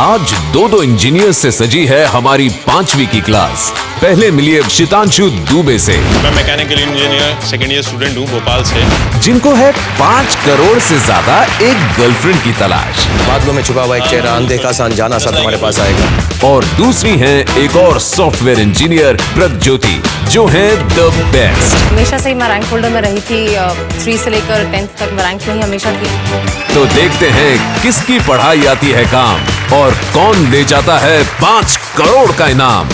आज दो इंजीनियर से सजी है हमारी 5वीं की क्लास। पहले मिलिए शितांशु दुबे से। मैं mechanical engineer second year student हूँ भोपाल से। जिनको है 5 करोड़ से ज्यादा एक गर्लफ्रेंड की तलाश। बादलों में छुपा हुआ एक चेहरा अनदेखा सा अनजाना सा तुम्हारे पास आएगा। और दूसरी है एक और सॉफ्टवेयर इंजीनियर प्रज्योति, जो है द बेस्ट। हमेशा से ही मैं रैंक होल्डर में रही थी, 3 से लेकर 10th तक मैं रैंक में ही हमेशा थी। तो देखते हैं किसकी पढ़ाई आती है काम और कौन ले जाता है 5 करोड़ का इनाम।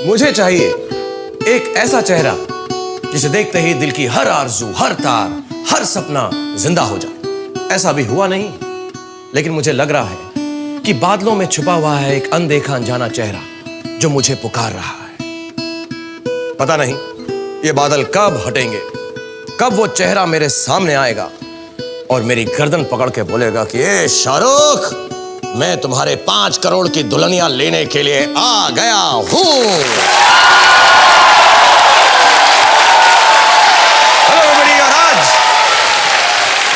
मुझे चाहिए एक ऐसा चेहरा जिसे देखते ही दिल की हर आरज़ू, हर तार, हर सपना जिंदा हो जाए। ऐसा भी हुआ नहीं, लेकिन मुझे लग रहा है कि बादलों में छुपा हुआ है एक अनदेखा अनजाना चेहरा जो मुझे पुकार रहा है। पता नहीं ये बादल कब हटेंगे, कब वो चेहरा मेरे सामने आएगा और मेरी गर्दन पकड़ के बोलेगा कि ए शाहरुख, मैं तुम्हारे 5 करोड़ की दुल्हनिया लेने के लिए आ गया हूं। हेलो एवरीबॉडी, और आज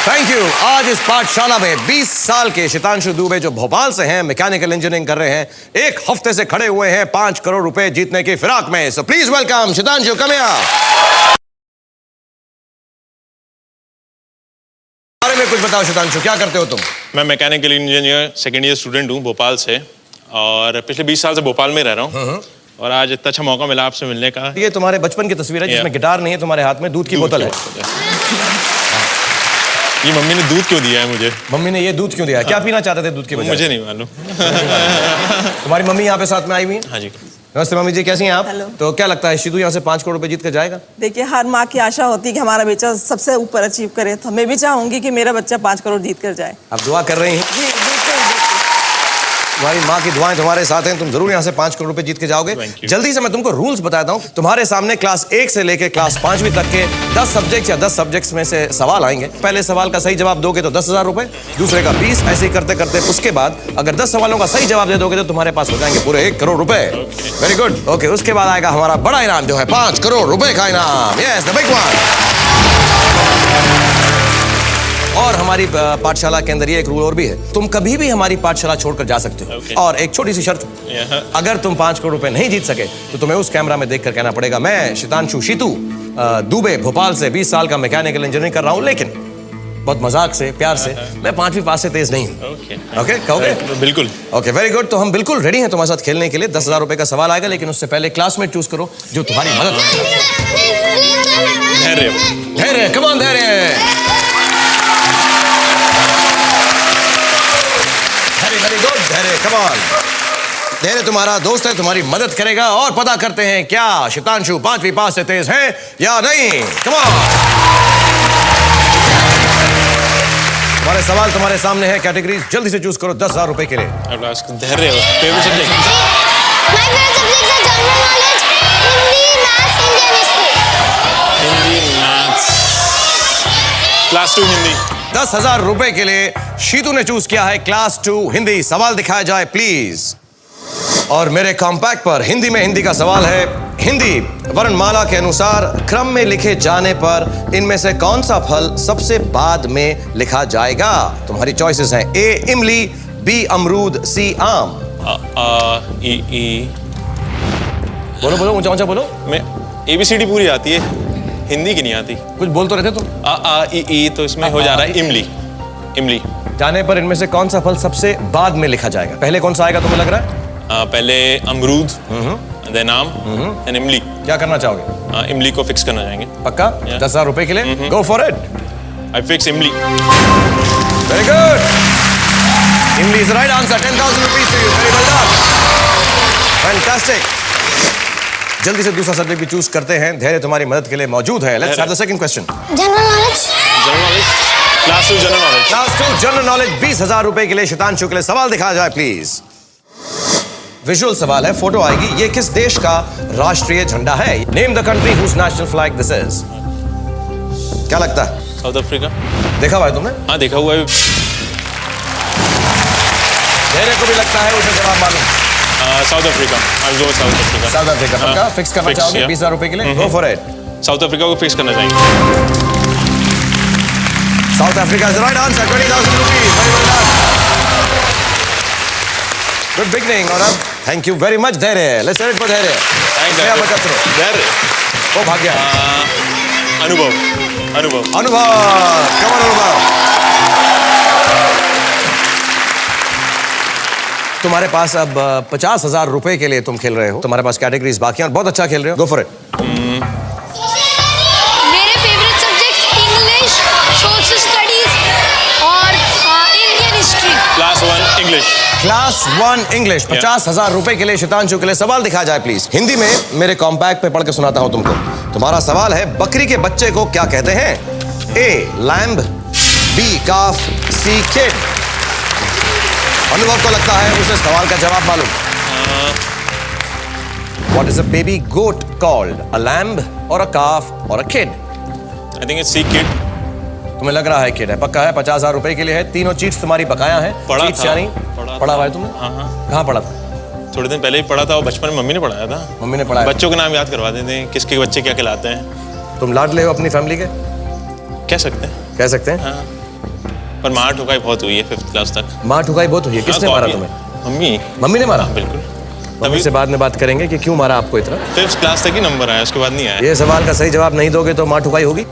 थैंक यू। आज इस पाठशाला में 20 साल के शितांशु दुबे, जो भोपाल से हैं, मैकेनिकल इंजीनियरिंग कर रहे हैं, एक हफ्ते से खड़े हुए हैं 5 करोड़ रुपए जीतने की फिराक में। So please welcome Shitanshu, come here. बारे में कुछ बताओ शितांशु, क्या करते हो तुम? मैं mechanical engineer second year student हूँ भोपाल से, और पिछले 20 साल से भोपाल में रह रहा हूँ। और आज इतना अच्छा मौका मिला आपसे मिलने का। ये तुम्हारे बचपन की तस्वीर है जिसमें गिटार नहीं है, तुम्हारे हाथ में दूध की बोतल है। ये मम्मी ने दूध क्यों दिया है मुझे? मम्मी ने ये दूध क्यों दिया? क्या पीना चाहते थे दूध के बजाय? मुझे नहीं मालूम। तुम्हारी मम्मी यहाँ पे साथ में आई हुई है? हाँ जी। नमस्ते मम्मी जी, कैसी हैं आप? हेलो। तो क्या लगता है शितू यहाँ से 5 करोड़ रुपए जीत कर जाएगा? देखिए, हर माँ की आशा होती है कि हमारा बच्चा सबसे ऊपर अचीव करे, तो मैं भी चाहूंगी कि मेरा बच्चा 5 करोड़ जीत कर जाए। आप दुआ कर रही हैं? जी बिल्कुल। तुम्हारी माँ की दुआएं तुम्हारे साथ हैं, तुम जरूर यहाँ से 5 करोड़ रुपए जीत के जाओगे। Thank you। जल्दी से मैं तुमको रूल्स बताता हूँ। तुम्हारे सामने क्लास 1 से लेकर क्लास 5वीं तक के 10 सब्जेक्ट या 10 सब्जेक्ट्स में से सवाल आएंगे। पहले सवाल का सही जवाब दोगे तो 10,000 रुपए, दूसरे का 20, ऐसे ही करते करते उसके बाद अगर 10 सवालों का सही जवाब दे दोगे तो तुम्हारे पास हो जाएंगे पूरे 1 करोड़ रुपए। Very good. ओके, उसके बाद आएगा हमारा बड़ा इनाम, जो है 5 करोड़ रुपए का इनाम। Yes, the big one. और हमारी पाठशाला के अंदर ये एक रूल और भी है, तुम कभी भी हमारी पाठशाला छोड़कर जा सकते हो। Okay। और एक छोटी सी शर्त, अगर तुम 5 करोड़ रुपए नहीं जीत सके तो तुम्हें उस कैमरा में देखकर कहना पड़ेगा, मैं शितांशु शीतू दुबे भोपाल से 20 साल का मैकेनिकल इंजीनियरिंग कर रहा हूँ, लेकिन बहुत मजाक से, प्यार से, मैं 5वीं पास से तेज नहीं हूँ। ओके, कहोगे? बिल्कुल। Okay, very good. तो हम बिल्कुल रेडी हैं तुम्हारे साथ खेलने के लिए। 10,000 रुपए का सवाल आएगा, लेकिन उससे पहले क्लासमेट चूज करो जो तुम्हारी मदद धैर्य। धैर्य, कम ऑन धैर्य। वेरी गुड, धैर्य, कम ऑन। धैर्य तुम्हारा दोस्त है, तुम्हारी मदद करेगा। और पता करते हैं क्या शितांशु 5वीं पास से तेज है या नहीं। Come on. तुम्हारे सवाल तुम्हारे सामने है, कैटेगरीज जल्दी से चूज करो 10,000 रुपए के लिए। धैर्य favourite subject. My favorite subjects are general knowledge, Hindi, Maths, Indian history. Hindi, maths. Class 2 Hindi. 10,000 रुपए के लिए शीतू ने चूज किया है क्लास 2 हिंदी। सवाल दिखाया जाए प्लीज। और मेरे कॉम्पैक्ट पर हिंदी में हिंदी का सवाल है, हिंदी वर्णमाला के अनुसार क्रम में लिखे जाने पर इनमें से कौन सा फल सबसे बाद में लिखा जाएगा? तुम्हारी चॉइसेस हैं, ए इमली, बी अमरूद, सी आम। ई। बोलो बोलो, ऊंचा ऊंचा बोलो। मैं ABCD पूरी आती है, हिंदी की नहीं आती। कुछ बोल तो रहे थे तुम। ई, तो इसमें हो जा रहा है इमली। इमली। जाने पर इनमें से कौन सा फल सबसे बाद में लिखा जाएगा? पहले कौन सा आएगा तुम्हें लग रहा है? पहले अमरूद, देन आम, देन इमली। क्या करना चाहोगे? इमली को फिक्स करना चाहेंगे। पक्का? 10,000 रुपए के लिए go for it. I fix imli. Very good. Imli is right answer. 10,000 rupees to you. Very well done. Fantastic. जल्दी से दूसरा सब्जेक्ट भी चूज करते हैं। धैर्य तुम्हारी मदद के लिए मौजूद है। Let's have the second question. General knowledge. General knowledge. Class 2 general knowledge. Class 2 general knowledge. 20,000 रुपए के लिए शितांशु के लिए सवाल दिखाया जाए प्लीज। विजुअल सवाल है, फोटो आएगी। ये किस देश का राष्ट्रीय झंडा है? Name the country whose national flag this is. क्या लगता है? South Africa. देखा हुआ है तुमने? हाँ, देखा हुआ है। धैर्य को भी लगता है उसे जवाब मालूम। South Africa. I will go south Africa. South Africa पक्का फिक्स करना चाहोगे 20,000 रुपए के लिए? Go for it. South Africa को फिक्स करना चाहेंगे। South Africa is the right answer, 20,000 rupees. Very well done, good beginning. और अब थैंक यू वेरी मच धैर्य, लेट्स हेड इट फॉर धैर्य। धैर्य। वो भाग गया। अनुभव। अनुभव, कम ऑन अनुभव। तुम्हारे पास अब 50,000 रुपए के लिए तुम खेल रहे हो। तुम्हारे पास कैटेगरीज बाकी हैं और बहुत अच्छा खेल रहे हो। Go for it. मेरे favourite subjects English, social studies और Indian history. Class 1 English. Class 1 English. 50,000 रुपए के लिए शितांशु के लिए सवाल दिखाया जाए प्लीज। हिंदी में मेरे कॉम्पैक्ट पे पढ़ के सुनाता हूं तुमको। तुम्हारा सवाल है, बकरी के बच्चे को क्या कहते हैं? ए लैम्ब, बी काफ, सी किड। अनुभव को लगता है उसे सवाल का जवाब मालूम। What is a baby goat called? A lamb or a calf or a kid? I think it's C kid. तुम्हें लग रहा है किड है, पक्का है? 50,000 रुपए के लिए है। तीनों चीट्स तुम्हारी बकाया है। पढ़ा चीट्स था, यानी पढ़ा हुआ है तुमने? हाँ। कहाँ पढ़ा था? थोड़े दिन पहले ही पढ़ा था और बचपन में मम्मी ने पढ़ाया था। मम्मी ने पढ़ाया। बच्चों के नाम याद करवा देते हैं, किसके बच्चे क्या कहलाते हैं। तुम लाडले हो अपनी फैमिली के? कह सकते हैं। कह सकते हैं। हाँ। पर मार ठुकाई बहुत हुई है 5th क्लास तक। मार ठुकाई बहुत हुई है। किसने मारा तुम्हें? मम्मी। मम्मी ने मारा? बिल्कुल। मम्मी से बाद में बात करेंगे कि क्यों मारा आपको इतना। 5th क्लास तक ही नंबर आया, उसके बाद नहीं आया। ये सवाल का सही जवाब नहीं दोगे तो मार ठुकाई होगी।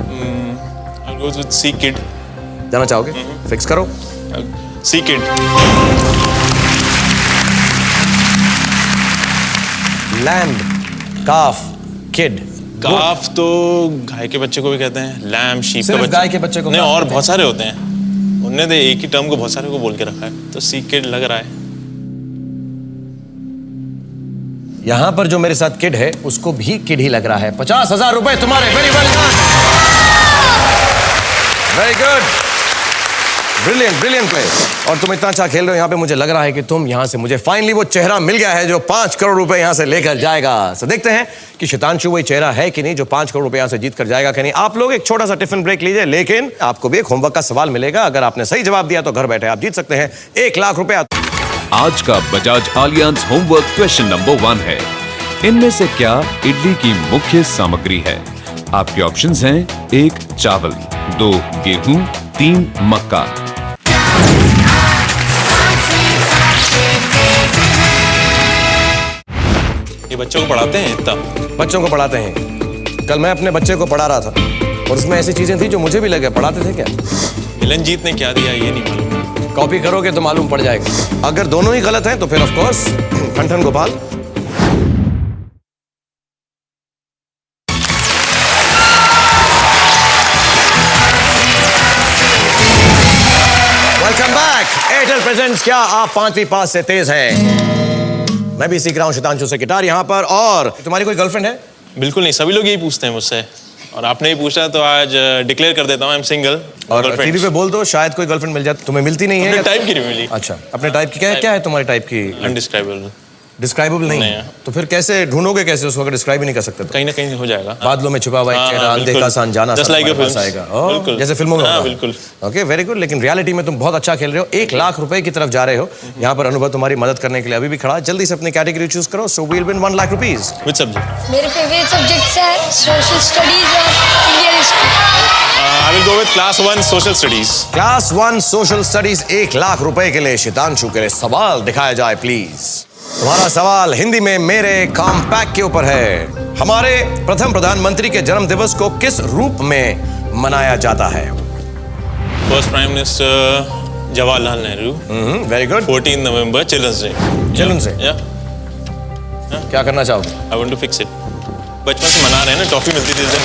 I'll go with C kid. जाना चाहोगे? फिक्स करो। C kid. लैम्ब, काफ, किड। काफ तो गाय के बच्चे को भी कहते हैं, लैम्ब शीप का सिर्फ बच्चा। गाय के बच्चे को नहीं, काफ और कहते बहुत सारे होते हैं। उनने तो एक ही टर्म को बहुत सारे को बोल के रखा है, तो C kid लग रहा है। यहां पर जो मेरे साथ किड है उसको भी किड ही लग रहा है। 50,000 रुपए तुम्हारे। Very well done, very good, brilliant brilliant play. और तुम इतना अच्छा खेल रहे हो। यहाँ पे मुझे लग रहा है कि तुम यहाँ से, मुझे फाइनली वो चेहरा मिल गया है जो 5 करोड़ रुपए यहाँ से लेकर जाएगा। तो देखते हैं कि शितांशु वही चेहरा है कि नहीं जो 5 करोड़ रुपए यहाँ से जीत कर जाएगा कि नहीं। आप लोग एक छोटा सा टिफिन ब्रेक लीजिए, लेकिन आपको भी एक होमवर्क का सवाल मिलेगा। अगर आपने सही जवाब दिया तो घर बैठे आप जीत सकते हैं 1 लाख रुपए। आज का Bajaj Allianz homework question number 1 है, इनमें से क्या इडली की मुख्य सामग्री है? आपके ऑप्शंस हैं 1 चावल, 2 गेहूं, 3 मक्का। ये बच्चों को पढ़ाते हैं इतना? बच्चों को पढ़ाते हैं। कल मैं अपने बच्चे को पढ़ा रहा था और उसमें ऐसी चीजें थी जो मुझे भी लगे। पढ़ाते थे क्या? मिलनजीत ने क्या दिया ये नहीं मालूम। कॉपी करोगे तो मालूम पड़ जाएगा। अगर दोनों ही गलत हैं तो फिर ऑफ कोर्स ठन Gopal. Welcome back. Airtel presents क्या आप 5वीं पास से तेज हैं? मैं भी सीख रहा हूं शितांशु से गिटार यहाँ पर। और तुम्हारी कोई गर्लफ्रेंड है? बिल्कुल नहीं, सभी लोग यही पूछते हैं मुझसे और आपने ही पूछा तो आज डिक्लेयर कर देता हूँ, आई एम सिंगल। और टीवी पे बोल दो शायद कोई गर्लफ्रेंड मिल जाए। तुम्हें मिलती नहीं है? अपने टाइप की नहीं मिली। अच्छा, अपने टाइप की। क्या है तुम्हारे टाइप की? अनडिस्क्राइबेबल। डिस्क्राइबेबल नहीं है तो फिर कैसे ढूंढोगे? कैसे उसको अगर डिस्क्राइब ही नहीं कर सकते तो? कहीं ना कहीं हो जाएगा। बादलों में छुपा हुआ एक चेहरा, अनदेखा सा अनजाना सा तुम्हारे पास आएगा। बिल्कुल। जैसे फिल्मों में हाँ, होता है। बिल्कुल। Okay, very good. लेकिन रियलिटी में तुम बहुत अच्छा खेल रहे हो। 1 लाख रुपए की तरफ जा रहे हो। यहाँ पर अनुभव तुम्हारी मदद करने के लिए अभी भी खड़ा। जल्दी से अपनी कैटेगरी चूज करो। So we will win 1 lakh rupees. Which subject? मेरे फेवरेट सब्जेक्ट्स हैं सोशल स्टडीज और Indian history. I will go with class 1 social studies. Class 1 social studies. 1 lakh रुपए के लिए शितांशु के लिए सवाल दिखाया जाए प्लीज। तुम्हारा सवाल हिंदी में मेरे कॉम्पैक्ट के ऊपर है। हमारे प्रथम प्रधानमंत्री के जन्म दिवस को किस रूप में मनाया जाता है? First prime minister Jawaharlal Nehru. Very good. 14 नवंबर चिल्ड्रंस डे। Children's day. या क्या करना चाहोगे? I want to fix it. बचपन से मना रहे हैं ना, टॉफी मिलती थी इस दिन।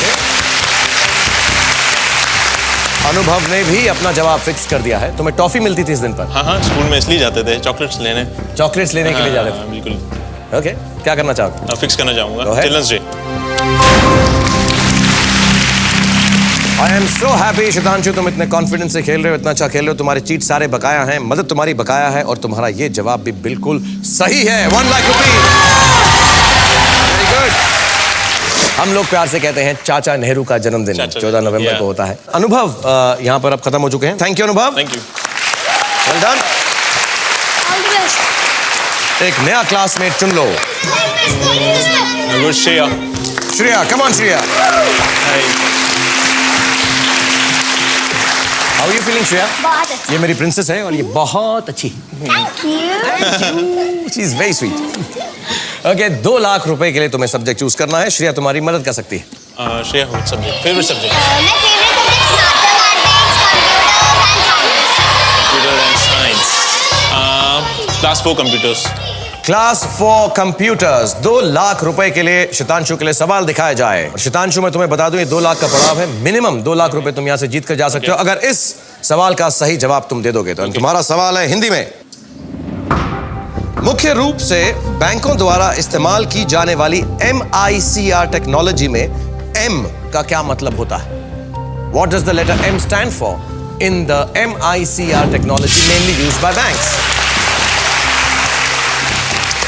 अनुभव ने भी अपना जवाब फिक्स कर दिया है। तुम्हें टॉफी मिलती थी इस दिन पर? हाँ, स्कूल में इसलिए जाते थे चॉकलेट्स लेने। चॉकलेट्स लेने के लिए जाते थे? बिल्कुल। ओके, क्या करना चाहोगे? फिक्स करना चाहूंगा Go ahead. Children's day. I am so happy Shitanshu, तुम इतने कॉन्फिडेंस से खेल रहे हो, इतना अच्छा खेल रहे हो। तुम्हारे चीट सारे बकाया हैं, मदद तुम्हारी बकाया है और तुम्हारा ये जवाब भी बिल्कुल सही है। 1 लाख रुपीस। Very good. हम लोग प्यार से कहते हैं चाचा नेहरू का जन्मदिन 14 नवंबर को होता है। अनुभव यहाँ पर अब खत्म हो चुके हैं। Thank you Anubhav. Thank you. Well done. All the best. एक नया क्लासमेट चुन लो। Shreya. Shreya, come on Shreya. How are you feeling Shreya? बहुत अच्छा। ये मेरी प्रिंसेस है और ये बहुत अच्छी। Thank you. She is very sweet. Okay, 2 lakh रुपए के लिए तुम्हें सब्जेक्ट चूज करना है। श्रेया तुम्हारी मदद कर सकती है। Shreya, what subject? Favourite subject? My favorite subjects mathematics, computers and science. Computer and science. Class 4 computers. Class 4 computers. 2 lakh रुपए के लिए शितांशु के लिए सवाल दिखाया जाए। और शितांशु, मैं तुम्हें बता दूं, ये 2 लाख का पड़ाव है। मिनिमम 2 लाख रुपए तुम यहां से जीत कर जा सकते हो अगर इस सवाल का सही जवाब तुम दे दोगे तो। तुम्हारा सवाल है हिंदी में। मुख्य रूप से बैंकों द्वारा इस्तेमाल की जाने वाली MICR टेक्नोलॉजी में M का क्या मतलब होता है? What does the letter M stand for in the MICR technology mainly used by banks?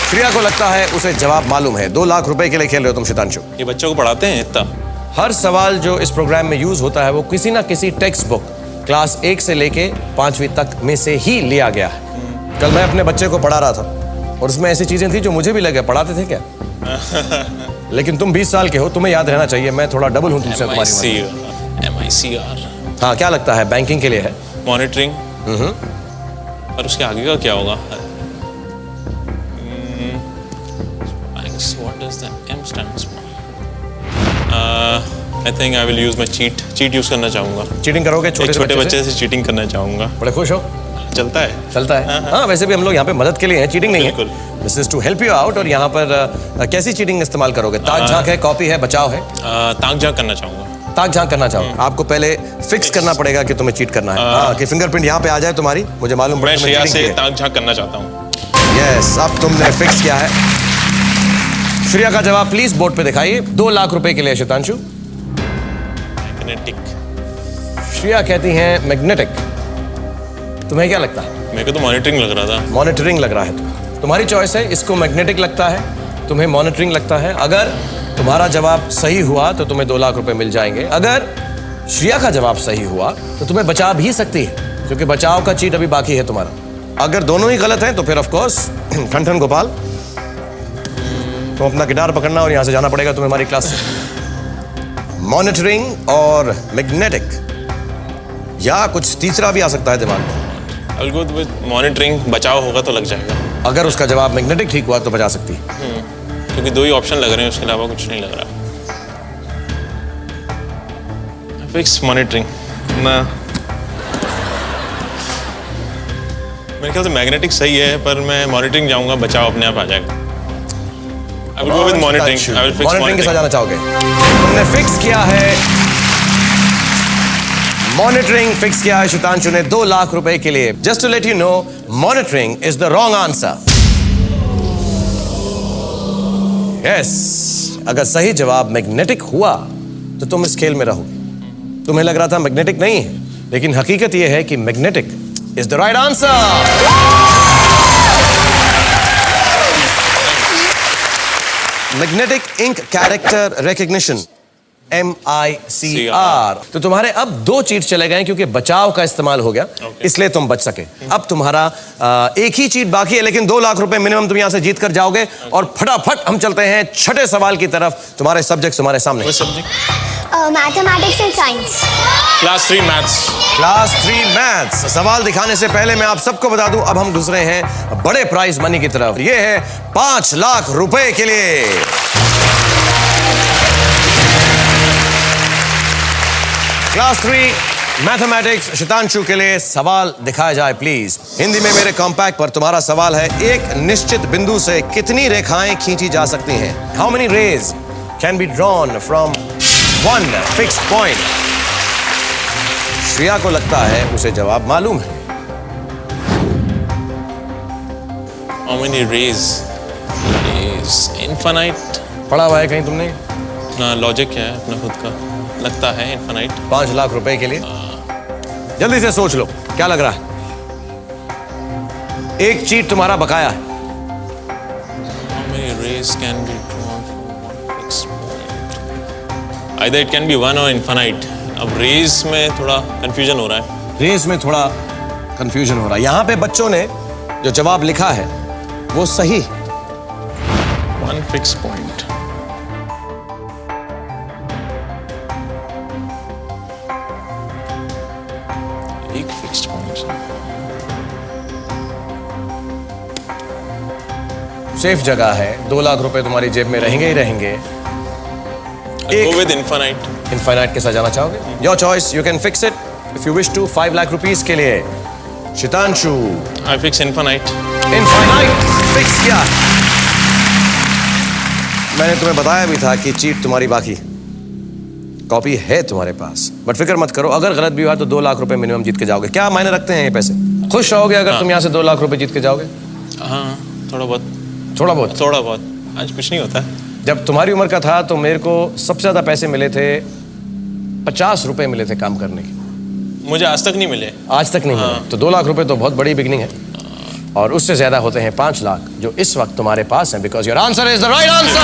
Shreya को लगता है उसे जवाब मालूम है। 2 लाख रुपए के लिए खेल रहे हो तुम शितांशु। ये बच्चों को पढ़ाते हैं इतना? हर सवाल जो इस प्रोग्राम में यूज होता है वो किसी ना किसी टेक्स्ट बुक क्लास 1 से लेके 5वीं तक में से ही लिया गया है। कल मैं अपने बच्चे को पढ़ा रहा था और उसमें ऐसी चीजें थी जो मुझे भी लगे पढ़ाते थे क्या। लेकिन तुम 20 साल के हो, तुम्हें याद रहना चाहिए। मैं थोड़ा डबल हूं तुमसे। MICR। हाँ, क्या लगता है बैंकिंग के लिए है? मॉनिटरिंग। और उसके आगे का क्या होगा? What does the M stands for? I think I will use my cheat use करना चाहूँगा। चीटिंग करोगे? छोटे बच्चे से चीटिंग करना चाहूँगा। बड़े खुश हो? चलता है। चलता है। हाँ, वैसे भी हम लोग यहाँ पे मदद के लिए हैं, चीटिंग नहीं है। बिल्कुल। This is to help you out. और यहाँ पर कैसी चीटिंग इस्तेमाल करोगे? ताक झांक है, कॉपी है, बचाव है? ताक झांक करना चाहूँगा। ताक झांक करना चाहो? आपको पहले फिक्स करना पड़ेगा कि तुम्हें चीट करना है। हाँ, कि फिंगरप्रिंट यहाँ पे आ जाए तुम्हारी। मुझे मालूम पड़ा मैं श्रेया से ताक झांक करना चाहता हूँ। यस, अब तुमने फिक्स किया है। श्रेया का जवाब प्लीज बोर्ड पे दिखाइए। 2 लाख रुपए के लिए शितांशु। मैग्नेटिक। श्रेया कहती हैं मैग्नेटिक। तुम्हें क्या लगता है? मेरे को तो मॉनिटरिंग लग रहा था। मॉनिटरिंग लग रहा है। तुम्हारी चॉइस है। इसको मैग्नेटिक लगता है, तुम्हें मॉनिटरिंग लगता है। अगर तुम्हारा जवाब सही हुआ तो तुम्हें 2 लाख रुपए मिल जाएंगे। अगर श्रेया का जवाब सही हुआ तो तुम्हें बचा भी सकती है, क्योंकि बचाव का चीट अभी बाकी है तुम्हारा। अगर दोनों ही गलत हैं तो फिर ऑफ कोर्स ठन गोपाल, तुम अपना गिटार पकड़ना और यहां से जाना पड़ेगा तुम्हें हमारी क्लास से। मॉनिटरिंग और मैग्नेटिक, या कुछ तीसरा भी आ सकता है दिमाग में। I'll go with monitoring. बचाव होगा तो लग जाएगा। अगर उसका जवाब मैग्नेटिक ठीक हुआ तो बचा सकती है। क्योंकि 2 ही ऑप्शन लग रहे हैं, उसके अलावा कुछ नहीं लग रहा। फिक्स मॉनिटरिंग ना। मेरे ख्याल से मैग्नेटिक सही है, पर मैं मॉनिटरिंग जाऊंगा, बचाव अपने आप आ जाएगा। I will go with monitoring. I will fix monitoring के साथ monitoring. जाना चाहोगे? तुमने फिक्स किया है मॉनिटरिंग। फिक्स किया है शितांशु ने 2 लाख रुपए के लिए। Just to let you know, monitoring is the wrong answer. Yes, अगर सही जवाब मैग्नेटिक हुआ तो तुम इस खेल में रहोगे। तुम्हें लग रहा था मैग्नेटिक नहीं है, लेकिन हकीकत यह है कि magnetic is the right answer. Magnetic ink character recognition, MICR। तो तुम्हारे अब 2 चीट चले गए क्योंकि बचाव का इस्तेमाल हो गया, इसलिए तुम बच सके। अब तुम्हारा एक ही चीट बाकी है, लेकिन 2 लाख रुपए मिनिमम तुम यहां से जीत कर जाओगे। और फटाफट हम चलते हैं 6ठे सवाल की तरफ। तुम्हारे सब्जेक्ट तुम्हारे सामने। Mathematics and science. Class 3 maths. Class 3 maths. सवाल दिखाने से पहले मैं आप सबको बता दूं, अब हम घुस रहे हैं बड़े प्राइज मनी की तरफ। ये है 5 लाख रुपए के लिए। क्लास 3 मैथमेटिक्स शितांशु के लिए सवाल दिखाया जाए प्लीज। हिंदी में मेरे कॉम्पैक्ट पर तुम्हारा सवाल है, एक निश्चित बिंदु से कितनी रेखाएं खींची जा सकती हैं? How many raise can be drawn from one fixed point? Shreya को लगता है उसे जवाब मालूम है। How many rays? Rays infinite. पढ़ा हुआ है कहीं तुमने? अपना लॉजिक है अपना खुद का, लगता है इनफाइनाइट। 5 लाख रुपए के लिए जल्दी से सोच लो, क्या लग रहा है? एक चीट तुम्हारा बकाया है। How many rays can be drawn from one fixed point? Either it can be one or infinite. अब रेस में थोड़ा कंफ्यूजन हो रहा है। रेस में थोड़ा कंफ्यूजन हो रहा है। यहां पे बच्चों ने जो जवाब लिखा है वो सही। One fixed point. सेफ जगह है, 2 लाख रुपए तुम्हारी जेब में रहेंगे ही रहेंगे। Go with infinite. इनफाइनाइट के साथ जाना चाहोगे? Your choice, you can fix it if you wish to. 5 lakh rupees के लिए Shitanshu I fix infinite. Infinite fix किया। मैंने तुम्हें बताया भी था कि चीट तुम्हारी बाकी, कॉपी है तुम्हारे पास, बट फिक्र मत करो, अगर गलत भी हुआ तो 2 लाख रुपए मिनिमम जीत के जाओगे। क्या मायने रखते हैं ये पैसे? खुश रहोगे अगर तुम यहाँ से 2 लाख रुपए जीत के जाओगे? हाँ, थोड़ा बहुत। थोड़ा बहुत? थोड़ा बहुत, आज कुछ नहीं होता। जब तुम्हारी उम्र का था तो मेरे को सबसे ज्यादा पैसे मिले थे, 50 रुपए मिले थे काम करने के। मुझे आज तक नहीं मिले। आज तक नहीं मिले, तो 2 लाख रुपए तो बहुत बड़ी बिगनिंग है। और उससे ज्यादा होते हैं 5 लाख जो इस वक्त तुम्हारे पास हैं, because your answer is the right answer.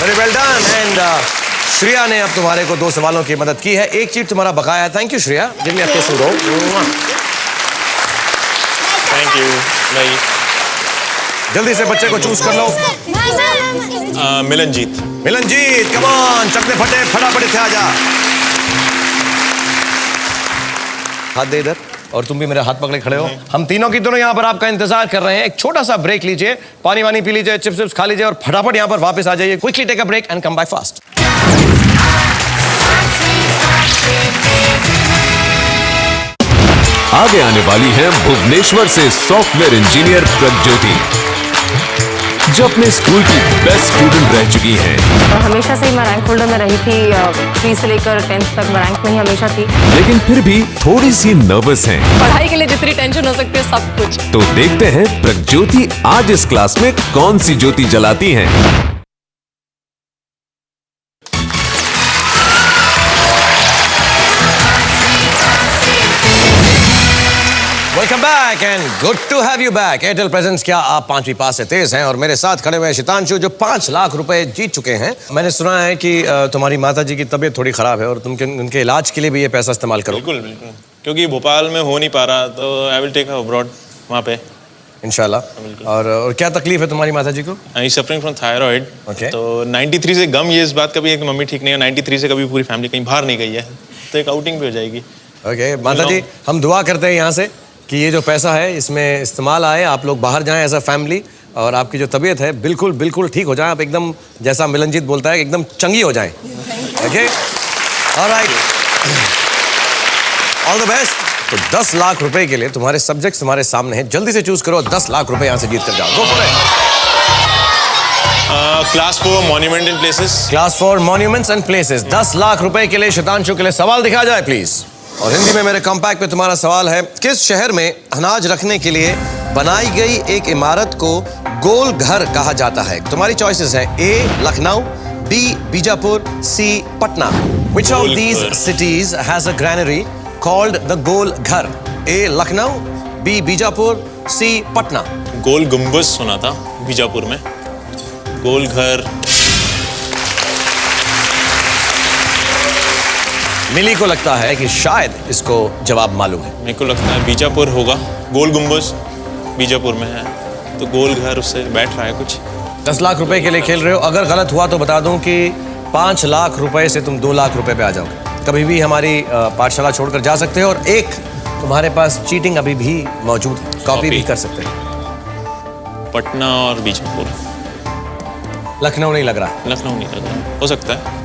Very well done. And Shreya ने अब तुम्हारे को 2 सवालों की मदद की है, एक चीट तुम्हारा बकाया है। Thank you Shreya, give me a kiss and go. Thank you भाई। जल्दी से बच्चे को चूज कर लो। मिलनजीत। मिलनजीत, कम ऑन, चकने फटे फटाफट इत्थे आ जा। हाथ दे इधर, और तुम भी मेरे हाथ पकड़े खड़े हो। हम तीनों की दोनों यहाँ पर आपका इंतजार कर रहे हैं। एक छोटा सा ब्रेक लीजिए, पानी वानी पी लीजिए, चिप्स विप्स खा लीजिए और फटाफट यहाँ पर वापस आ जाइए। Quickly take a break and come back fast. आगे आने वाली है भुवनेश्वर से सॉफ्टवेयर इंजीनियर प्रज्योति, जो अपने स्कूल की बेस्ट स्टूडेंट रह चुकी हैं। हमेशा से ही मैं रैंक होल्डर में रही थी, 3 से लेकर 10th तक मैं रैंक में ही हमेशा थी। लेकिन फिर भी थोड़ी सी नर्वस हैं। पढ़ाई के लिए जितनी टेंशन हो सकती है सब कुछ। तो देखते हैं प्रज्योति आज इस क्लास में कौन सी ज्योति जलाती हैं। Welcome back and good to have you back. Airtel presence, क्या आप 5वीं पास से तेज हैं? और मेरे साथ खड़े हुए हैं शितांशु, जो 5 लाख रुपए जीत चुके हैं। मैंने सुना है कि तुम्हारी माता जी की तबीयत थोड़ी खराब है और तुम उनके इलाज के लिए भी ये पैसा इस्तेमाल करो। बिल्कुल बिल्कुल, क्योंकि भोपाल में हो नहीं पा रहा तो आई विल टेक अब्रॉड वहाँ पे इंशाल्लाह। और क्या तकलीफ है तुम्हारी माता जी को? आई सफरिंग फ्रॉम थायराइड। Okay. तो 93 से गम ये इस बात का भी है कि मम्मी ठीक नहीं है। 93 से कभी पूरी फैमिली कहीं बाहर नहीं गई है, तो एक आउटिंग भी हो जाएगी। ओके माता जी, हम दुआ करते हैं यहाँ से कि ये जो पैसा है इसमें इस्तेमाल आए, आप लोग बाहर जाएं एज अ फैमिली, और आपकी जो तबीयत है बिल्कुल बिल्कुल ठीक हो जाए, आप एकदम जैसा मिलनजीत बोलता है एकदम चंगी हो जाएं। Okay, alright, all the best. तो 10 लाख रुपए के लिए तुम्हारे सब्जेक्ट्स तुम्हारे सामने हैं, जल्दी से चूज करो, 10 लाख रुपए यहाँ से जीत कर जाओ। गो for it. Class 4 monument and places. Class 4 monuments and places, 10 lakh रुपए के लिए शितांशु के लिए सवाल दिखा जाए प्लीज। और हिंदी में मेरे कॉम्पैक्ट पे तुम्हारा सवाल है, किस शहर में अनाज रखने के लिए बनाई गई एक इमारत को गोल घर कहा जाता है? तुम्हारी चॉइसेस हैं, A Lucknow, B Bijapur, C Patna. Which of these cities has a granary called the Gol Ghar? A Lucknow, B Bijapur, C Patna. Gol Gumbaz सुना था बीजापुर में, गोल घर। मिली को लगता है कि शायद इसको जवाब मालूम है। मेरे को लगता है बीजापुर होगा, गोल गुम्बज बीजापुर में है, तो गोल घर उससे बैठ रहा है कुछ। 10 लाख रुपए के लिए खेल रहे हो, अगर गलत हुआ तो बता दूं कि 5 लाख रुपए से तुम 2 लाख रुपए पे आ जाओगे। कभी भी हमारी पाठशाला छोड़कर जा सकते हो, और एक तुम्हारे पास चीटिंग अभी भी मौजूद है, कॉपी भी कर सकते हो। पटना और बीजापुर। लखनऊ नहीं लग रहा, लखनऊ नहीं लग रहा, हो सकता है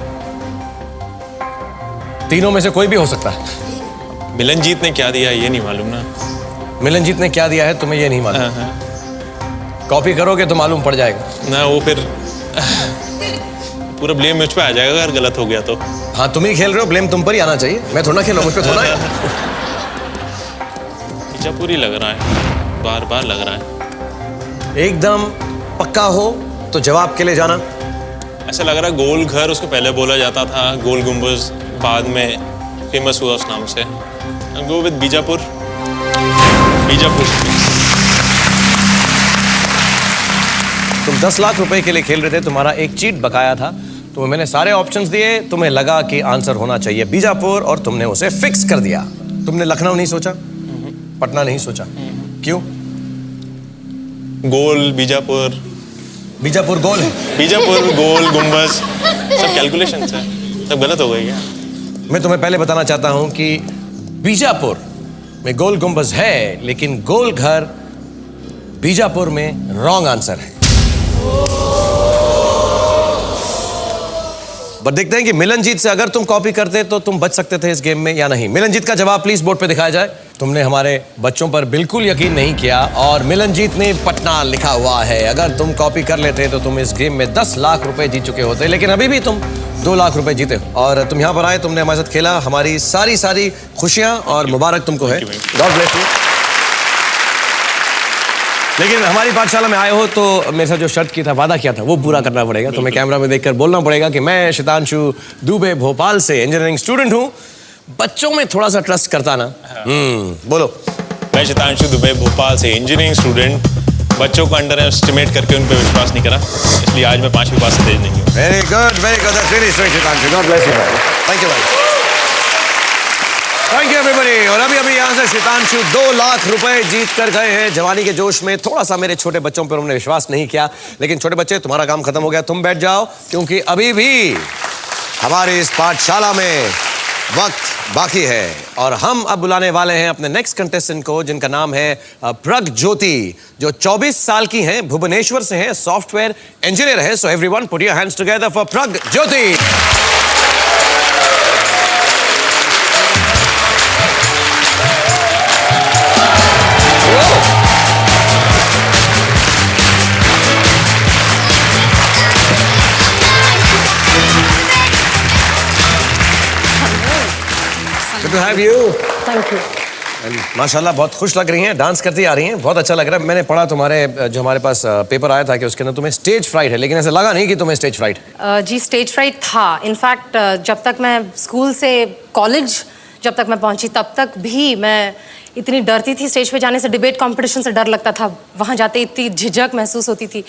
तीनों में से कोई भी हो सकता है। मिलनजीत ने क्या दिया ये नहीं मालूम ना। मिलनजीत ने क्या दिया है तुम्हें ये नहीं मालूम? कॉपी करोगे तो मालूम पड़ जाएगा ना, वो फिर पूरा ब्लेम मुझ पे आ जाएगा अगर गलत हो गया तो। हाँ, तुम ही खेल रहे हो, ब्लेम तुम पर ही आना चाहिए, मैं थोड़ा खेल रहा हूँ, मुझ पे थोड़ा है। बीजापुर ही लग रहा है, बार बार लग रहा है। एकदम पक्का हो तो जवाब के लिए जाना। ऐसा लग रहा है गोल घर उसको पहले बोला जाता था, गोल गुम्बज बाद में फेमस हुआ उस नाम से। Go with Bijapur. बीजापुर। तुम 10 लाख रुपए के लिए खेल रहे थे, तुम्हारा एक चीट बकाया था, तो मैंने सारे ऑप्शंस दिए, तुम्हें लगा कि आंसर होना चाहिए बीजापुर और तुमने उसे फिक्स कर दिया। तुमने लखनऊ नहीं सोचा, पटना नहीं सोचा, क्यों? गोल बीजापुर। बीजापुर गोल है। बीजापुर गोल गुम्बज सब कैलकुलेशन है, सब गलत हो गई क्या? मैं तुम्हें पहले बताना चाहता हूं कि बीजापुर में गोल गुम्बज है, लेकिन गोल घर बीजापुर में रॉन्ग आंसर है। पर देखते हैं कि मिलनजीत से अगर तुम कॉपी करते तो तुम बच सकते थे इस गेम में या नहीं। मिलनजीत का जवाब प्लीज बोर्ड पे दिखाया जाए। तुमने हमारे बच्चों पर बिल्कुल यकीन नहीं किया और मिलनजीत ने पटना लिखा हुआ है। अगर तुम कॉपी कर लेते तो तुम इस गेम में 10 लाख रुपए जीत चुके होते, लेकिन अभी भी तुम 2 लाख रुपए जीते हो। और तुम यहाँ पर आए, तुमने हमारे साथ खेला, हमारी सारी खुशियां और मुबारक तुमको है। God bless you. लेकिन हमारी पाठशाला में आए हो तो मेरे साथ जो शर्त की था, वादा किया था, वो पूरा करना पड़ेगा। तुम्हें कैमरा में देखकर बोलना पड़ेगा कि मैं शितांशु दुबे भोपाल से इंजीनियरिंग स्टूडेंट हूँ, बच्चों में थोड़ा सा ट्रस्ट करता ना। बोलो। मैं शितांशु दुबे भोपाल से इंजीनियरिंग स्टूडेंट, बच्चों को अंडर एस्टिमेट करके उन पर विश्वास नहीं करा, इसलिए आज मैं 5वीं पास से तेज नहीं हूँ। Very good, that's really sweet Shitanshu. God bless you. Thank you भाई। Thank you everybody. और अभी यहाँ से शितांशु 2 लाख रुपए जीत कर गए हैं। जवानी के जोश में थोड़ा सा मेरे छोटे बच्चों पर उन्होंने विश्वास नहीं किया, लेकिन छोटे बच्चे तुम्हारा काम खत्म हो गया, तुम बैठ जाओ, क्योंकि अभी भी हमारे इस पाठशाला में वक्त बाकी है। और हम अब बुलाने वाले हैं अपने नेक्स्ट कंटेस्टेंट को, जिनका नाम है प्रगज्योति, जो 24 साल की हैं, भुवनेश्वर से हैं, सॉफ्टवेयर इंजीनियर है। So everyone put your hands together for Pragjyoti. Good to have you. Thank you. माशाल्लाह बहुत खुश लग रही हैं, डांस करती आ रही हैं, बहुत अच्छा लग रहा है। मैंने पढ़ा तुम्हारे जो हमारे पास पेपर आया था कि उसके अंदर तुम्हें स्टेज फ्राइट है, लेकिन ऐसा लगा नहीं कि तुम्हें स्टेज फ्राइट है। जी स्टेज फ्राइट था। इनफैक्ट जब तक मैं स्कूल से कॉलेज जब तक मैं पहुंची तब तक भी मैं इतनी डरती थी। स्टेज पे जाने से, डिबेट कंपटीशन से डर लगता था, वहाँ जाते इतनी झिझक महसूस होती थी,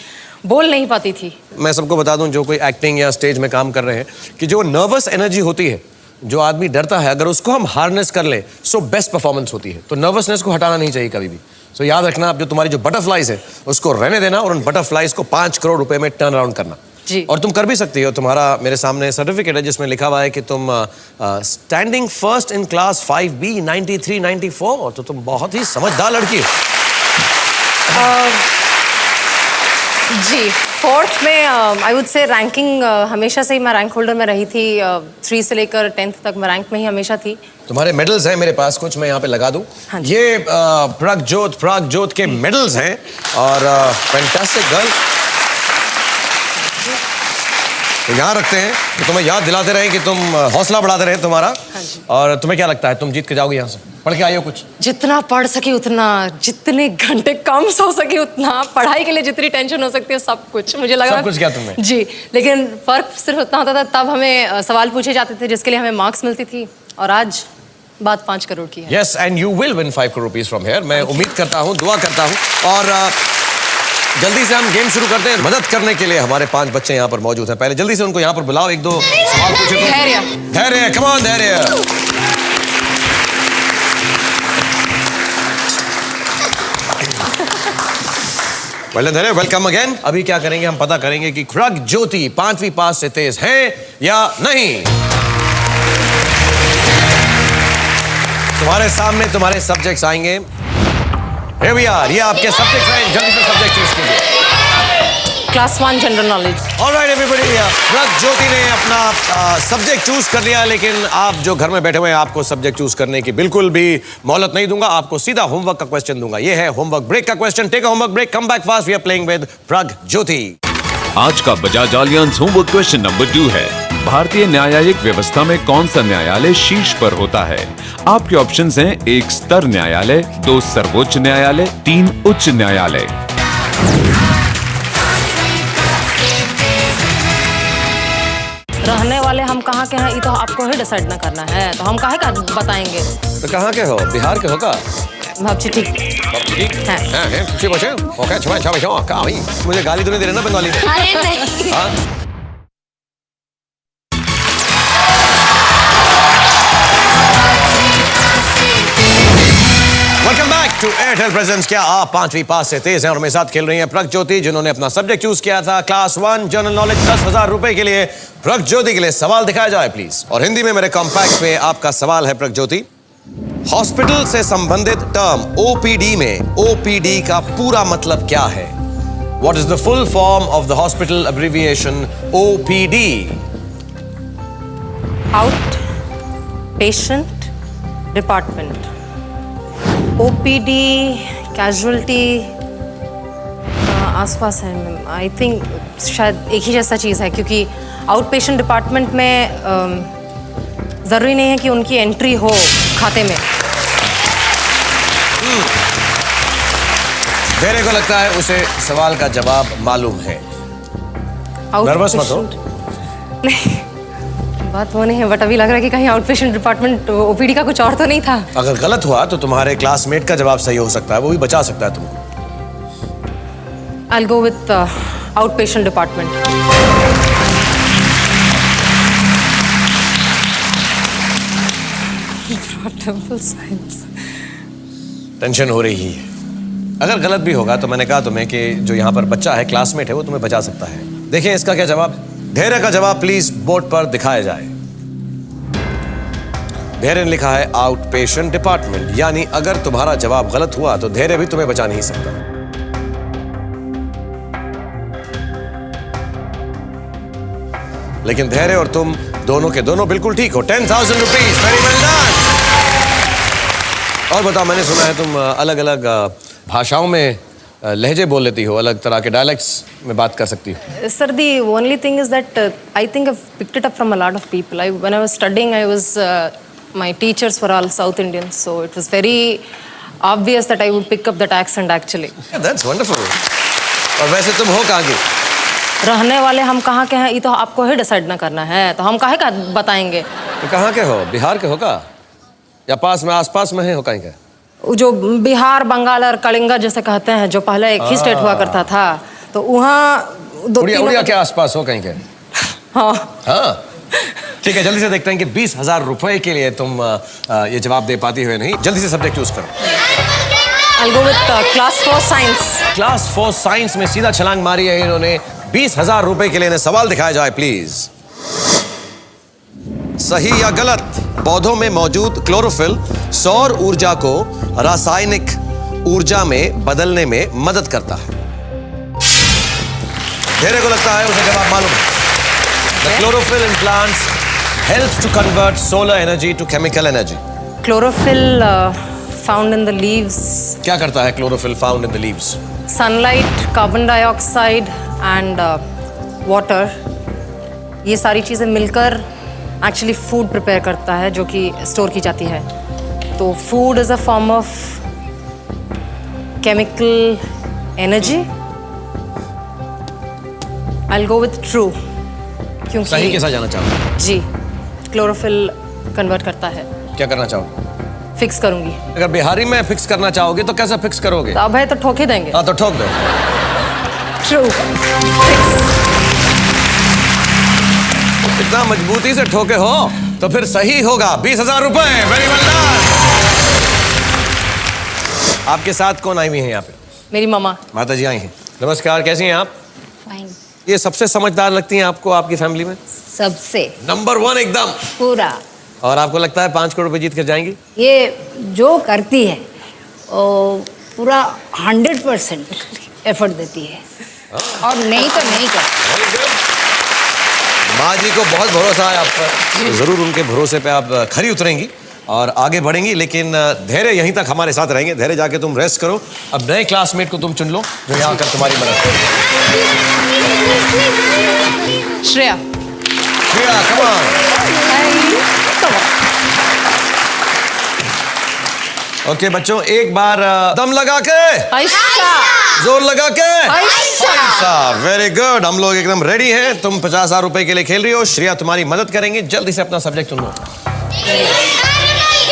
बोल नहीं पाती थी। मैं सबको बता दूं जो कोई एक्टिंग या स्टेज में काम कर रहे हैं कि जो नर्वस एनर्जी होती है, जो आदमी डरता है, अगर उसको हम हार्नेस कर ले सो बेस्ट परफॉर्मेंस होती है। तो नर्वसनेस को हटाना नहीं चाहिए कभी भी। सो याद रखना, अब जो तुम्हारी जो बटरफ्लाइज है उसको रहने देना और उन बटरफ्लाइज को 5 करोड़ रुपए में टर्न अराउंड करना जी। और तुम कर भी सकती हो। तुम्हारा मेरे सामने सर्टिफिकेट है जिसमें लिखा हुआ है कि तुम standing first in class 5B 93-94, तो तुम बहुत ही समझदार लड़की हो। जी 4th में आई वुड से रैंकिंग हमेशा से ही मैं रैंक होल्डर में रही थी। 3 से लेकर 10th तक मैं रैंक में ही हमेशा थी। तुम्हारे मेडल्स हैं मेरे पास कुछ, मैं यहाँ पे लगा दूं। हाँ ये प्रगज्योत के मेडल्स हैं और फैंटास्टिक गर्ल। तो यहाँ रखते हैं कि तुम्हें याद दिलाते रहे कि तुम हौसला बढ़ाते रहे तुम्हारा। हाँ जी। और तुम्हें क्या लगता है तुम जीत के जाओगे यहाँ से? पढ़ के आई हो कुछ? जितना पढ़ सके उतना, जितने घंटे कम सो सके उतना, पढ़ाई के लिए जितनी टेंशन हो सकती है सब कुछ। मुझे लगा सब कुछ किया तुमने? जी, लेकिन फर्क सिर्फ उतना होता था, तब हमें सवाल पूछे जाते थे जिसके लिए हमें मार्क्स मिलती थी, और आज बात 5 करोड़ की है। Yes, and you will win 5 crore rupees from here. मैं उम्मीद करता हूँ, दुआ करता हूँ। और जल्दी से हम गेम शुरू करते हैं। मदद करने के लिए हमारे 5 बच्चे यहाँ पर मौजूद हैं। पहले जल्दी से उनको यहाँ पर बुलाओ, 1-2 सवाल पूछे। धैर्य, कम ऑन धैर्य। धैर्य, वेलकम अगेन। अभी क्या करेंगे, हम पता करेंगे कि प्रगज्योति 5वीं पास से तेज है या नहीं। तुम्हारे सामने तुम्हारे सब्जेक्ट्स आएंगे। Here we are, ये आपके सब्जेक्ट्स हैं, जल्दी से सब्जेक्ट चूज कीजिए। Class 1 general knowledge. Alright everybody, Pragjyoti ने अपना सब्जेक्ट चूज कर लिया, लेकिन आप जो घर में बैठे हुए हैं, आपको सब्जेक्ट चूज करने की बिल्कुल भी मोहलत नहीं दूंगा। आपको सीधा होमवर्क का क्वेश्चन दूंगा। ये है होमवर्क ब्रेक का question. Take a homework break, come back fast, we are playing with Pragjyoti. आज का Bajaj Allianz homework question number 2 है, भारतीय न्यायिक व्यवस्था में कौन सा न्यायालय शीर्ष पर होता है? आपके ऑप्शंस हैं 1 स्तर न्यायालय, 2 सर्वोच्च न्यायालय, 3 उच्च न्यायालय। रहने वाले हम कहाँ के हैं, ये तो आपको ही डिसाइड ना करना है, तो हम काहे का बताएंगे। तो कहाँ के हो? बिहार के हो का? भाभी ठीक है। मुझे गाली तो नहीं दे रहे ना बंगाली में? अरे नहीं। हाँ? Welcome back to Airtel presents. क्या आप 5वीं पास से तेज हैं? और मेरे साथ खेल रही हैं प्रगज्योति, जिन्होंने अपना सब्जेक्ट चूज किया था क्लास 1 जनरल नॉलेज। 10,000 रुपए के लिए प्रगज्योति के लिए सवाल दिखाया जाए प्लीज। और हिंदी में मेरे कॉम्पैक्ट पे आपका सवाल है प्रगज्योति। हॉस्पिटल से संबंधित टर्म ओपीडी में ओपीडी का पूरा मतलब क्या है? What is the full form of the hospital abbreviation OPD? Out patient department, OPD casualty आसपास है। आई थिंक शायद एक ही जैसा चीज़ है, क्योंकि आउट पेशेंट डिपार्टमेंट में ज़रूरी नहीं है कि उनकी एंट्री हो खाते में। धैर्य को लगता है उसे सवाल का जवाब मालूम है। नर्वस मत हो। नहीं, बात वो नहीं है, बट अभी लग रहा है कि कहीं आउट पेशेंट डिपार्टमेंट ओपीडी का कुछ और तो नहीं था। अगर गलत हुआ तो तुम्हारे क्लासमेट का जवाब सही हो सकता है, वो भी बचा सकता है तुमको। I'll go with outpatient department. Temple science. Tension हो रही है। अगर गलत भी होगा तो मैंने कहा तुम्हें कि जो यहाँ पर बच्चा है, क्लासमेट है, वो तुम्हें बचा सकता है। देखिए इसका क्या जवाब। धैर्य का जवाब प्लीज बोर्ड पर दिखाया जाए। धैर्य ने लिखा है आउट पेशेंट डिपार्टमेंट, यानी अगर तुम्हारा जवाब गलत हुआ तो धैर्य भी तुम्हें बचा नहीं सकता। लेकिन धैर्य और तुम दोनों के दोनों बिल्कुल ठीक हो। 10,000 रुपीज, वेरी वेल डन। और बताओ, मैंने सुना है तुम अलग अलग भाषाओं में लहजे बोल लेती हो, अलग तरह के डायलेक्ट्स में बात कर सकती हो। Sir, the only thing is that I think I've picked it up from a lot of people. When I was studying, my teachers were all South Indians, so it was very obvious that I would pick up that accent actually. Yeah, that's wonderful. और वैसे तुम हो कहाँ की? रहने वाले हम कहाँ के हैं ये तो आपको ही डिसाइड ना करना है, तो हम काहे का बताएंगे। तो कहाँ के हो? बिहार के हो का? या पास में आसपास में हो कहीं के? जो बिहार, बंगाल और कलिंगा जैसे कहते हैं, जो पहले एक ही स्टेट हुआ करता था, तो वहाँ उड़िया के आसपास हो कहीं के? हाँ। ठीक है, जल्दी से देखते हैं कि 20,000 रुपए के लिए तुम ये जवाब दे पाती हो या नहीं। जल्दी से सब्जेक्ट चूज करो। I'll go with class 4 science. Class 4 science में सीधा छलांग मारी है इन्होंने। 20,000 रुपए के लिए इन्हें सवाल दिखाया जाए प्लीज। सही या गलत? पौधों में मौजूद क्लोरोफिल सौर ऊर्जा को रासायनिक ऊर्जा में बदलने में मदद करता है। धैर्य को लगता है उसे जवाब मालूम है। The chlorophyll in plants helps to convert solar energy to chemical energy. Chlorophyll found in the leaves. क्या करता है chlorophyll found in the leaves? Sunlight, carbon dioxide and water, ये सारी चीज़ें मिलकर एक्चुअली फूड प्रिपेयर करता है, जो कि स्टोर की जाती है। तो food is a form of chemical energy. I will go with true, क्योंकि सही के साथ जाना चाहो? जी, क्लोरोफिल कन्वर्ट करता है। क्या करना चाहो? फिक्स करूंगी। अगर बिहारी में फिक्स करना चाहोगे तो कैसा फिक्स करोगे? तो अब है तो ठोक ही देंगे। हाँ तो ठोक दो। True, fix. इतना मजबूती से ठोके हो तो फिर सही होगा। 20,000 रुपए, वेरी वेल डन। आपके साथ कौन आई हुई है यहाँ पे? मेरी मामा। माता जी आई हैं। नमस्कार, कैसी हैं आप? फाइन। ये सबसे समझदार लगती हैं आपको आपकी फैमिली में? सबसे नंबर 1 एकदम। पूरा। और आपको लगता है 5 करोड़ रुपए जीत कर जाएंगी? ये जो करती है वो पूरा 100% एफर्ट देती है, और नहीं तो नहीं करती। माँ जी को बहुत भरोसा है आप पर, जरूर उनके भरोसे पे आप खरी उतरेंगी और आगे बढ़ेंगी। लेकिन धैर्य यहीं तक हमारे साथ रहेंगे। धैर्य जाके तुम रेस्ट करो। अब नए क्लासमेट को तुम चुन लो जो यहाँ आकर तुम्हारी मदद करे। Shreya. Shreya, come on। Okay बच्चों, एक बार दम लगा के, जोर लगा के, वेरी गुड। हम लोग एकदम रेडी हैं। तुम 50,000 रुपए के लिए खेल रही हो। श्रेया तुम्हारी मदद करेंगे। जल्दी से अपना सब्जेक्ट चुन लो।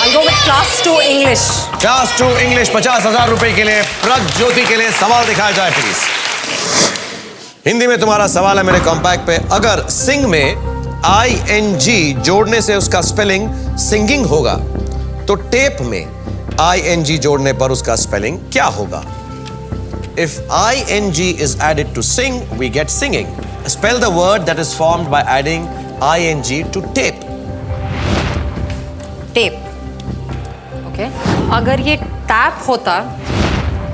I'll go with class 2 English. Class 2 English, 50,000 रुपए के लिए प्रज्योति के लिए सवाल दिखाया जाए प्लीज। हिंदी में तुम्हारा सवाल है मेरे कॉम्पैक्ट पे। अगर सिंग में ING जोड़ने से उसका स्पेलिंग सिंगिंग होगा तो टेप में ING जोड़ने पर उसका स्पेलिंग क्या होगा? If ING is added to sing, we get singing. Spell the word that is formed by adding ING to tape. Tape. Okay अगर ये टैप होता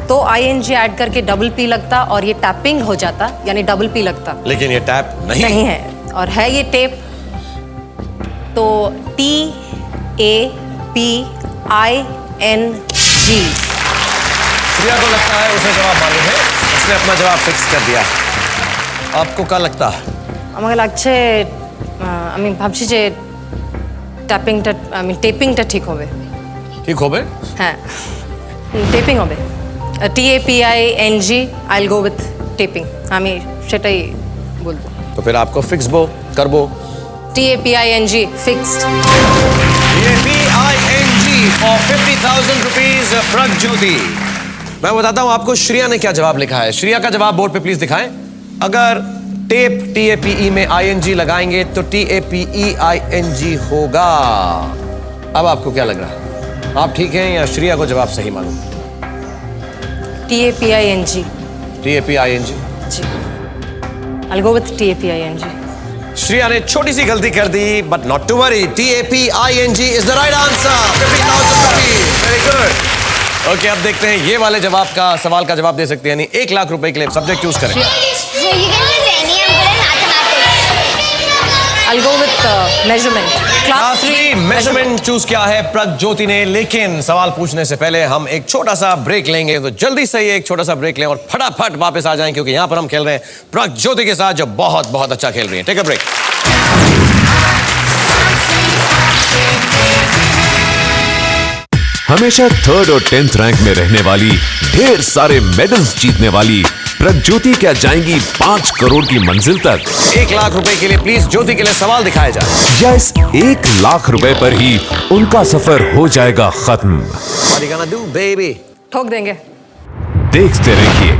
तो ING ऐड करके डबल P लगता और ये टैपिंग हो जाता यानी डबल P लगता। लेकिन ये टैप नहीं है और है ये टेप तो TAPING। प्रिया को लगता है उसे जवाब मालूम है, उसने अपना जवाब फिक्स कर दिया। आपको क्या लगता है? আমাকে লাগছে আমি ভাবছি যে ট্যাপিংটা টেপিংটা ঠিক হবে। ठीक हो बे? হ্যাঁ টেপিং হবে TAPING I'll go with tapping আমি সেটাই বলবো। तो फिर आपको फिक्स बो कर बो TAPING fixed. TAPING for 50,000 rupees प्रज्योति। मैं बताता हूं आपको श्रिया ने क्या जवाब लिखा है। श्रिया का जवाब बोर्ड पे प्लीज दिखाएं। अगर टेप TAPE में ING लगाएंगे तो TAPEING होगा। अब आपको क्या लग रहा है, आप ठीक हैं या श्रिया को जवाब सही मालूम? TAPING TAPING। Ji I'll go with TAPING। Shriya ने छोटी सी गलती कर दी, but not to worry, TAPING is the right answer. 50,000 rupees, very good. Okay अब देखते हैं ये वाले जवाब का सवाल का जवाब दे सकते हैं यानी 1 लाख रुपए के लिए सब्जेक्ट चूज करें। I'll go with measurement class 3 measurement choose किया है प्रज्योति ने, लेकिन सवाल पूछने से पहले हम एक छोटा सा ब्रेक लेंगे, तो जल्दी से एक छोटा सा ब्रेक लें और फटाफट वापस आ जाएं, क्योंकि यहाँ पर हम खेल रहे हैं प्रज्योति के साथ जो बहुत बहुत अच्छा खेल रही है। Take a break. हमेशा 3rd और 10th रैंक में रहने वाली, ढेर सारे मेडल्स जीतने वाली प्रज्योति क्या जाएंगी 5 करोड़ की मंजिल तक? 1 लाख रुपए के लिए प्लीज ज्योति के लिए सवाल दिखाया जाए। या इस 1 लाख रुपए पर ही उनका सफर हो जाएगा खत्म? What are you gonna do, baby? ठोक देंगे। देखते रहिए।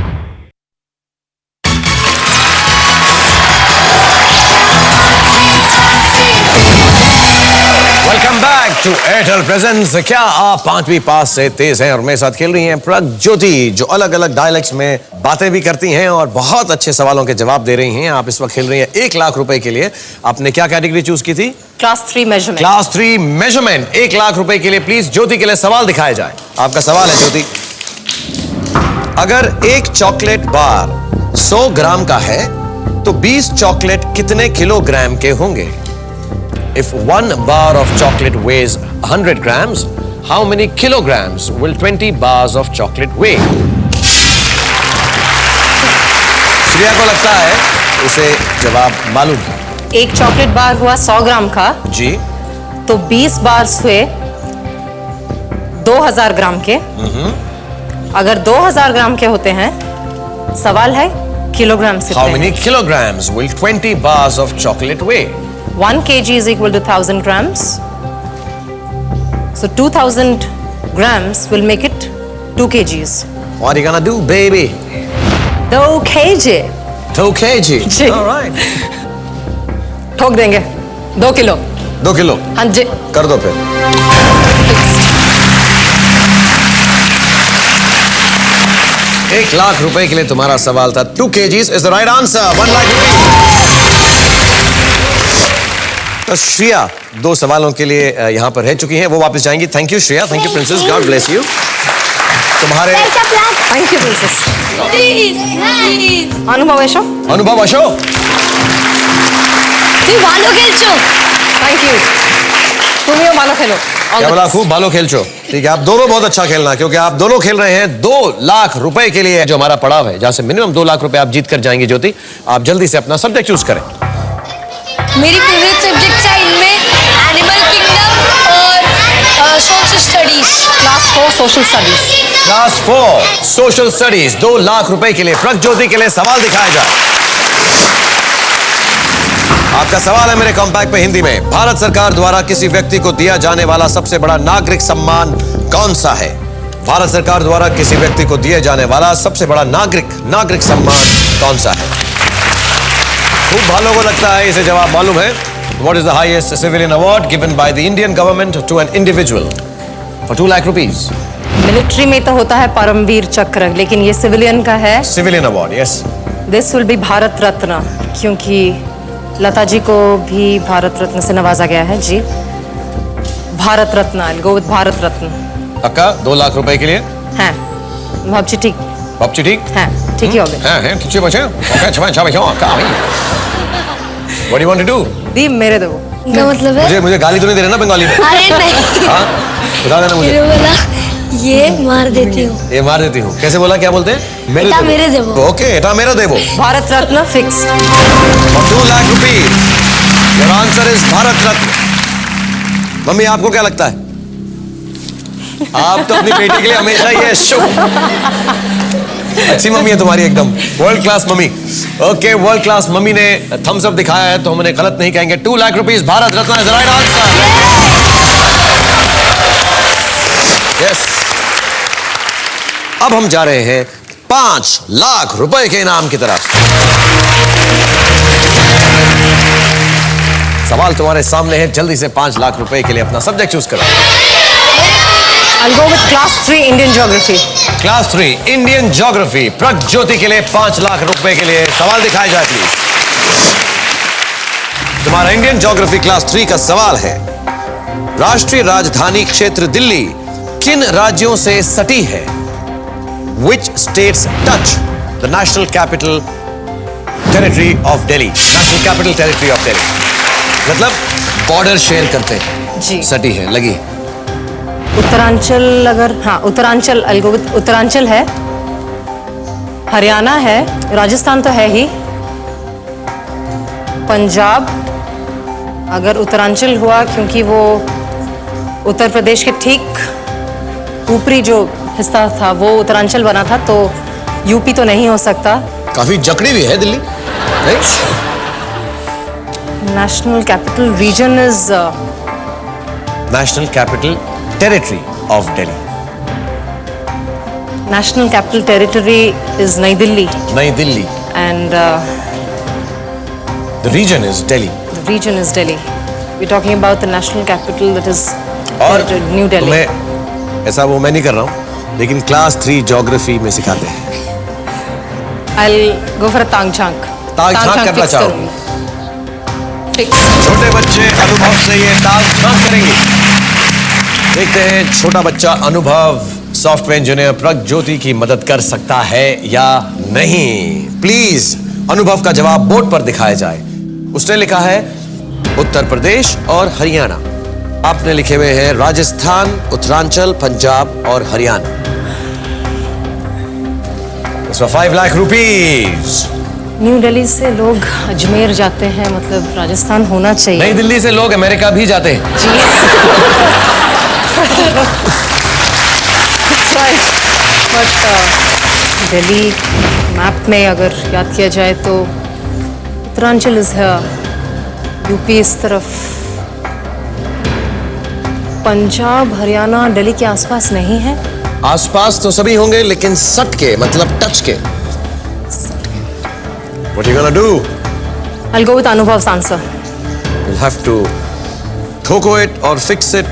Welcome back to Airtel presence. क्या आप 5वीं पास से तेज हैं और मेरे साथ खेल रही हैं प्रज्योति, जो अलग अलग डायलेक्ट्स में बातें भी करती हैं और बहुत अच्छे सवालों के जवाब दे रही हैं। आप इस वक्त खेल रही हैं 1 लाख रुपए के लिए। आपने क्या कैटेगरी चूज की थी? Class 3 measurement. Class 3 measurement. 1 lakh रुपए के लिए प्लीज ज्योति के लिए सवाल दिखाया जाए। आपका सवाल है ज्योति, अगर एक चॉकलेट बार 100 ग्राम का है तो 20 चॉकलेट कितने किलोग्राम के होंगे? If 1 bar of chocolate weighs 100 grams, how many kilograms will 20 bars of chocolate weigh? Shreya को लगता है उसे जवाब मालूम है। एक चॉकलेट बार हुआ 100 ग्राम का जी, तो 20 बार्स हुए 2000 ग्राम के। अगर 2000 ग्राम के होते हैं, सवाल है किलोग्राम से। how many kilograms will 20 bars of chocolate weigh? 1 kg is equal to 1000 grams. So 2000 grams will make it 2 kgs. What are you gonna do, baby? 2 kg. 2 kg. Ji. All right. ठोक देंगे 2 kilo. 2 kilo हाँ जी। कर दो फिर। एक लाख रुपए के लिए तुम्हारा सवाल था। 2 kgs is the right answer. 1 lakh रुपए। तो श्रेया 2 सवालों के लिए यहाँ पर रह चुकी हैं, वो वापस जाएंगी। Thank you Shreya, thank you princess, God bless you. तुम्हारे थैंक यू प्रिंसेस। अनुभव एशो। अनुभव अशोक, তুই ভালো খেলছো। Thank you. तुमियो भालो खेलो। क्या बोला? खूब भालो खेलचो। ठीक है, आप दोनों बहुत अच्छा खेलना, क्योंकि आप दोनों खेल रहे हैं 2 लाख रुपए के लिए, जो हमारा पड़ाव है, जहां से मिनिमम 2 लाख रुपए आप जीत कर जाएंगे। ज्योति, आप जल्दी से अपना सब्जेक्ट चूज करें। मेरी फेवरेट सब्जेक्ट है इनमें एनिमल किंगडम और social studies. Class 4 social studies. Class 4 social studies. 2 lakh रुपए के लिए प्रज्योति के लिए सवाल दिखाया जाए। आपका सवाल है मेरे कॉम्पैक्ट पे हिंदी में, भारत सरकार द्वारा किसी व्यक्ति को दिया जाने वाला सबसे बड़ा नागरिक सम्मान कौन सा है? भारत सरकार द्वारा किसी व्यक्ति को दिए जाने वाला सबसे बड़ा नागरिक सम्मान कौन सा है? खूब भालों को लगता है इसे जवाब मालूम है। What is the highest civilian award given by the Indian government to an individual for 2 lakh rupees? Military में तो होता है परमवीर चक्र, लेकिन ये सिविलियन का है। Civilian award, yes. This will be Bharat Ratna, क्योंकि लता जी को भी भारत रत्न से नवाजा गया है। जी, Bharat Ratna. I'll go with Bharat Ratna. पक्का 2 लाख रुपए के लिए? হ্যাঁ ভাবছি ঠিক ভাবছি ঠিক? হ্যাঁ ঠিকই হবে হ্যাঁ হ্যাঁ কিছু বলছে ওকে ছয় ছয় ছয় का भाई What do you want to do? दी मेरे दो क्या मतलब है? मुझे गाली तो नहीं दे रहे ना बंगाली में? अरे नहीं, हाँ बता देना मुझे। मैंने बोला ये मार देती हूँ। ये मार देती हूँ। कैसे बोला, क्या बोलते हैं? एटा मेरे देवो। ओके एटा मेरा देवो। भारत रत्न फिक्स और 2 lakh rupees. Your answer is Bharat Ratna. Mummy आपको क्या लगता है? आप तो अपनी बेटी के लिए हमेशा ये शुभ। अच्छी मम्मी है तुम्हारी, एकदम world class mummy. Okay world class mummy ने थम्स अप दिखाया है तो हम उन्हें गलत नहीं कहेंगे। 2 lakh rupees Bharat Ratna is right answer. Yes अब हम जा रहे हैं 5 लाख रुपए के इनाम की तरफ। सवाल तुम्हारे सामने है, जल्दी से 5 लाख रुपए के लिए अपना सब्जेक्ट चूज करो। I'll go with class 3 Indian geography class 3 Indian geography. Prajyoti के लिए 5 लाख रुपए के लिए सवाल दिखाया जाए प्लीज। तुम्हारा इंडियन ज्योग्राफी क्लास 3 का सवाल है, राष्ट्रीय राजधानी क्षेत्र दिल्ली किन राज्यों से सटी है? Which states touch the national capital territory of Delhi? National capital territory of Delhi मतलब बॉर्डर शेयर करते हैं। जी। सटी है, लगी। उत्तरांचल, अगर हाँ Uttaranchal I'll go with Uttaranchal है, हरियाणा है, राजस्थान तो है ही, पंजाब अगर उत्तरांचल हुआ क्योंकि वो उत्तर प्रदेश के ठीक ऊपरी जो हिस्सा था वो उत्तरांचल बना था, तो यूपी तो नहीं हो सकता। काफी जकड़ी भी है Delhi. National capital region is national capital territory of Delhi. National capital territory is New Delhi New Delhi. And the region is Delhi. the region is Delhi. We're talking about the national capital that is और New Delhi. तुम्हें ऐसा वो मैं नहीं कर रहा हूँ, लेकिन क्लास 3 ज्योग्राफी में सिखाते हैं। I'll go for a tang chang. तांग झांक करना चाहो? Fix. छोटे बच्चे अनुभव से ये तांग झांक करेंगे। देखते हैं छोटा बच्चा अनुभव सॉफ्टवेयर इंजीनियर प्रज्योति की मदद कर सकता है या नहीं। प्लीज अनुभव का जवाब बोर्ड पर दिखाया जाए। उसने लिखा है उत्तर प्रदेश और हरियाणा, आपने लिखे हुए हैं राजस्थान, उत्तरांचल, पंजाब और हरियाणा। इसमें 5 लाख रुपीस। न्यू दिल्ली से लोग अजमेर जाते हैं, मतलब राजस्थान होना चाहिए। नई दिल्ली से लोग अमेरिका भी जाते हैं। जी बट दिल्ली मैप में अगर याद किया जाए तो उत्तरांचल इज यूपी इस तरफ, पंजाब हरियाणा दिल्ली के आसपास नहीं है। आसपास तो सभी होंगे लेकिन सट के मतलब टच के। What you gonna do? I'll go with Anubhav's answer. You'll have to ठोको it or fix it.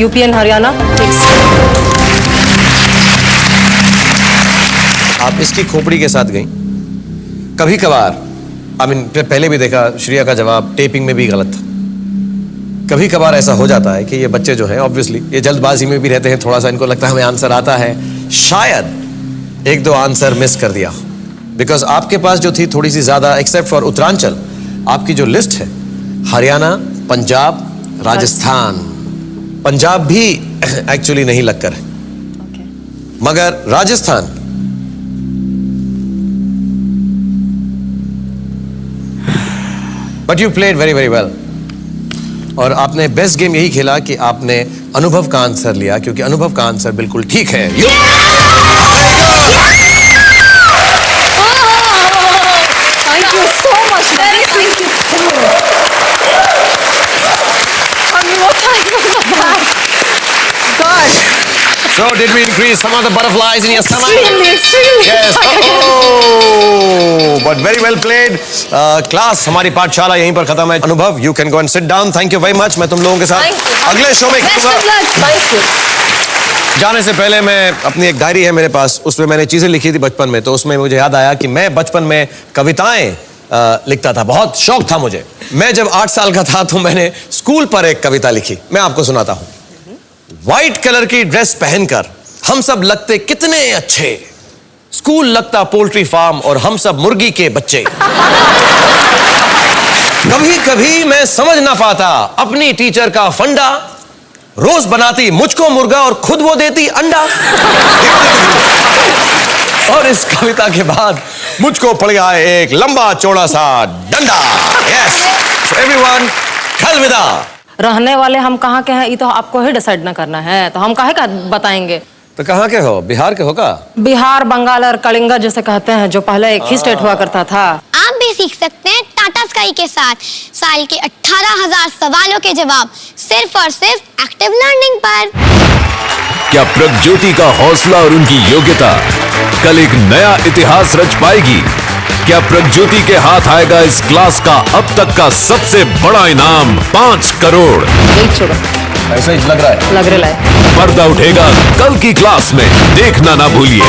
UP and Haryana fix. आप इसकी खोपड़ी के साथ गई। कभी कभार पहले भी देखा श्रेया का जवाब टेपिंग में भी गलत था। कभी कभार ऐसा हो जाता है कि ये बच्चे जो है ऑब्वियसली ये जल्दबाजी में भी रहते हैं, थोड़ा सा इनको लगता है हमें आंसर आता है, शायद 1-2 आंसर मिस कर दिया। बिकॉज आपके पास जो थी थोड़ी सी ज्यादा, एक्सेप्ट फॉर उत्तरांचल, आपकी जो लिस्ट है हरियाणा, पंजाब, राजस्थान, पंजाब भी एक्चुअली नहीं लगकर है, मगर Rajasthan but you played very very well. और आपने बेस्ट गेम यही खेला कि आपने अनुभव का आंसर लिया, क्योंकि अनुभव का आंसर बिल्कुल ठीक है। Thank you so much. Very thank you. God. So did we increase some of the butterflies in your stomach? Extremely. Yes. Oh, but very well played. Class हमारी पाठशाला यहीं पर खत्म है। अनुभव, you can go and sit down. Thank you very much. मैं तुम लोगों के साथ Thank you. अगले शो में Best of luck. Thank you. जाने से पहले मैं अपनी एक डायरी है मेरे पास, उसमें मैंने चीजें लिखी थी बचपन में, तो उसमें मुझे याद आया कि मैं बचपन में कविताएं लिखता था, बहुत शौक था मुझे। मैं जब 8 साल का था तो मैंने स्कूल पर एक कविता लिखी, मैं आपको सुनाता हूं। व्हाइट कलर की ड्रेस पहनकर हम सब लगते कितने अच्छे। स्कूल लगता पोल्ट्री फार्म और हम सब मुर्गी के बच्चे। कभी कभी मैं समझ ना पाता अपनी टीचर का फंडा, रोज बनाती मुझको मुर्गा और खुद वो देती अंडा। और इस कविता के बाद मुझको पड़ गया एक लंबा चौड़ा सा डंडा। यस, सो एवरीवन, अलविदा। रहने वाले हम कहाँ के हैं ये तो आपको ही डिसाइड ना करना है, तो हम काहे का बताएंगे। तो कहाँ के हो? बिहार के हो का? बिहार, बंगाल और कलिंगा जैसे कहते हैं, जो पहले एक ही स्टेट हुआ करता था। आप भी सीख सकते हैं टाटा स्काई के साथ साल के 18,000 सवालों के जवाब सिर्फ और सिर्फ एक्टिव लर्निंग पर। क्या प्रगज्योति का हौसला और उनकी योग्यता कल एक नया इतिहास रच पाएगी? क्या प्रगज्योति के हाथ आएगा इस क्लास का अब तक का सबसे बड़ा इनाम 5 करोड़? एक छोड़ो, ऐसा ही लग रहा है। लग रहा है। पर्दा उठेगा कल की क्लास में, देखना ना भूलिए।